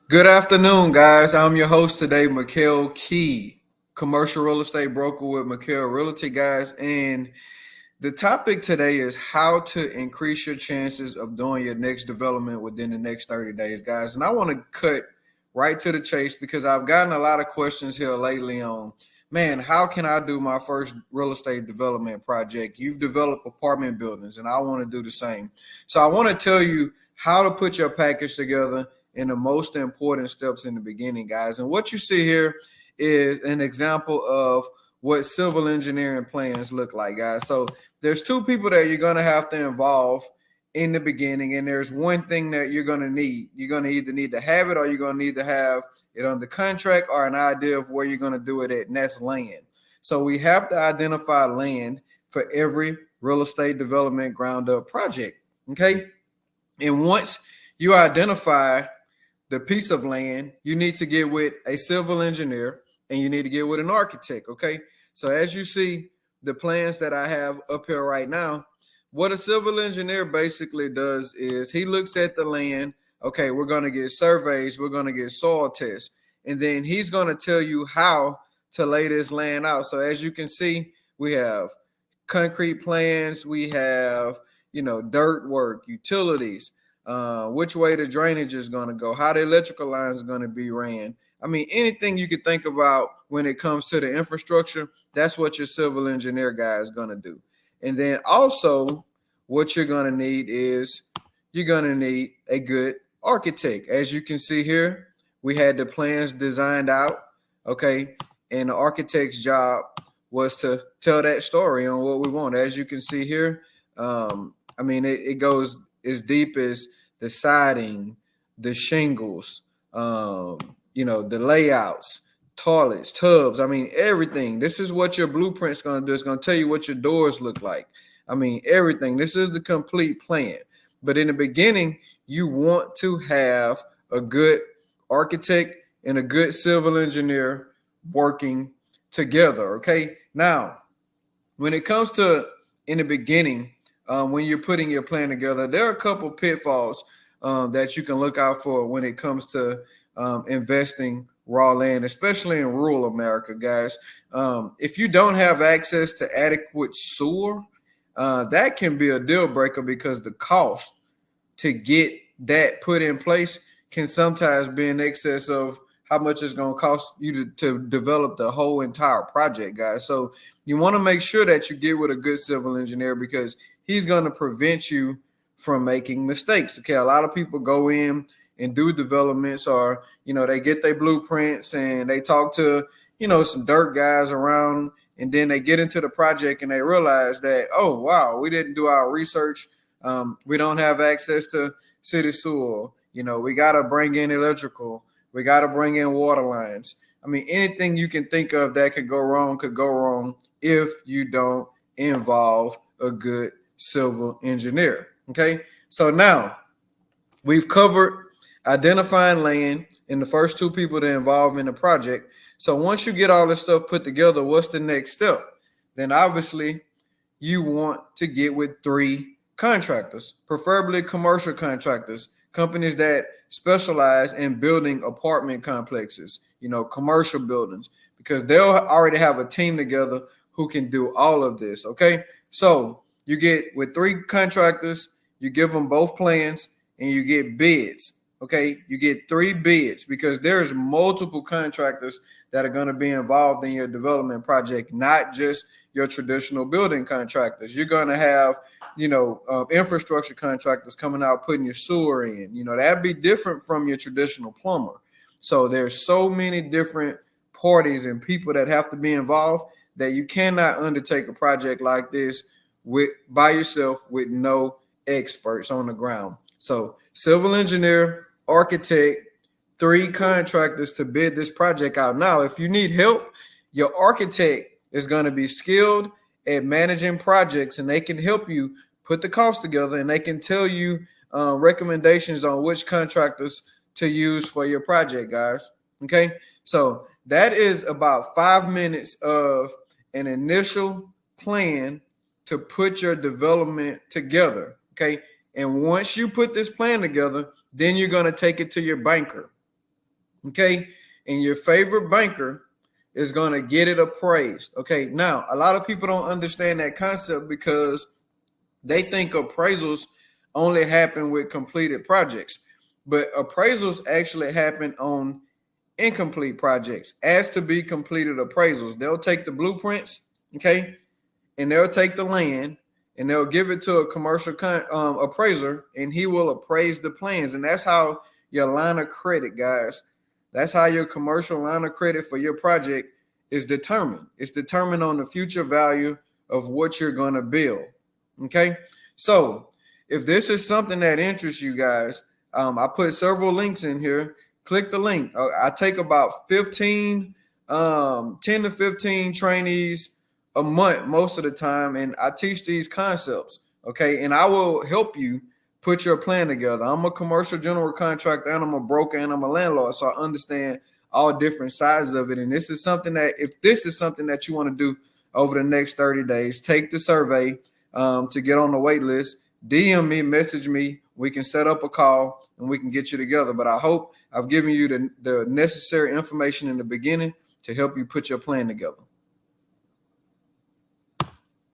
Good afternoon, guys. I'm your host today, Mikhail Key, commercial real estate broker with Mikhail Realty, guys. And the topic today is how to increase your chances of doing your next development within the next 30 days, guys. And I want to cut right to the chase because I've gotten a lot of questions here lately on, man, how can I do my first real estate development project? You've developed apartment buildings, and I want to do the same. So I want to tell you how to put your package together in the most important steps in the beginning, guys. And what you see here is an example of what civil engineering plans look like, guys. So there's two people that you're going to have to involve in the beginning, and there's one thing that you're going to need. You're going to either need to have it or you're going to need to have it under contract or an idea of where you're going to do it at, and that's land. So we have to identify land for every real estate development ground up project. Okay. And once you identify the piece of land, you need to get with a civil engineer and you need to get with an architect. Okay. So as you see the plans that I have up here right now, what a civil engineer basically does is he looks at the land. Okay, we're going to get surveys, we're going to get soil tests, and then he's going to tell you how to lay this land out. So as you can see, we have concrete plans, we have, dirt work, utilities, which way the drainage is going to go, how the electrical lines are going to be ran. I mean, anything you could think about when it comes to the infrastructure, that's what your civil engineer guy is going to do. And then also, what you're going to need is you're going to need a good architect. As you can see here, we had the plans designed out, okay? And the architect's job was to tell that story on what we want. As you can see here, it goes as deep as the siding, the shingles, the layouts, toilets, tubs. I mean, everything. This is what your blueprint's going to do. It's going to tell you what your doors look like. I mean, everything. This is the complete plan. But in the beginning, you want to have a good architect and a good civil engineer working together. Okay. Now, when it comes to in the beginning, when you're putting your plan together, there are a couple pitfalls that you can look out for when it comes to investing raw land, especially in rural America, guys. If you don't have access to adequate sewer, that can be a deal breaker because the cost to get that put in place can sometimes be in excess of how much it's going to cost you to develop the whole entire project, guys. So you want to make sure that you get with a good civil engineer because he's going to prevent you from making mistakes. Okay, a lot of people go in and do developments or, they get their blueprints and they talk to, some dirt guys around, and then they get into the project and they realize that, oh, wow, we didn't do our research. We don't have access to city sewer. We got to bring in electrical. We got to bring in water lines. I mean, anything you can think of that could go wrong if you don't involve a good civil engineer. Okay. So now we've covered identifying land and the first two people to involve in the project. So once you get all this stuff put together, what's the next step? Then obviously you want to get with three contractors, preferably commercial contractors, companies that specialize in building apartment complexes, commercial buildings, because they'll already have a team together who can do all of this. Okay. So you get with three contractors, you give them both plans and you get bids. Okay. You get three bids because there's multiple contractors that are going to be involved in your development project, not just your traditional building contractors. You're going to have, infrastructure contractors coming out, putting your sewer in, that'd be different from your traditional plumber. So there's so many different parties and people that have to be involved that you cannot undertake a project like this by yourself with no experts on the ground. So civil engineer, architect, three contractors to bid this project out. Now, if you need help, your architect is going to be skilled at managing projects, and they can help you put the cost together, and they can tell you recommendations on which contractors to use for your project, guys. Okay, so that is about 5 minutes of an initial plan to put your development together. Okay, and once you put this plan together, then you're going to take it to your banker. Okay. And your favorite banker is going to get it appraised. Okay. Now, a lot of people don't understand that concept because they think appraisals only happen with completed projects, but appraisals actually happen on incomplete projects as to be completed appraisals. They'll take the blueprints, okay, and they'll take the land and they'll give it to a commercial appraiser, and he will appraise the plans. And that's how your line of credit, guys, that's how your commercial line of credit for your project is determined. It's determined on the future value of what you're going to build. Okay. So if this is something that interests you guys, I put several links in here. Click the link. I take about 10 to 15 trainees a month most of the time, and I teach these concepts. Okay. And I will help you put your plan together. I'm a commercial general contractor, and I'm a broker, and I'm a landlord. So I understand all different sides of it. And this is something that, if this is something that you want to do over the next 30 days, take the survey to get on the wait list. DM me, message me. We can set up a call and we can get you together. But I hope I've given you the necessary information in the beginning to help you put your plan together.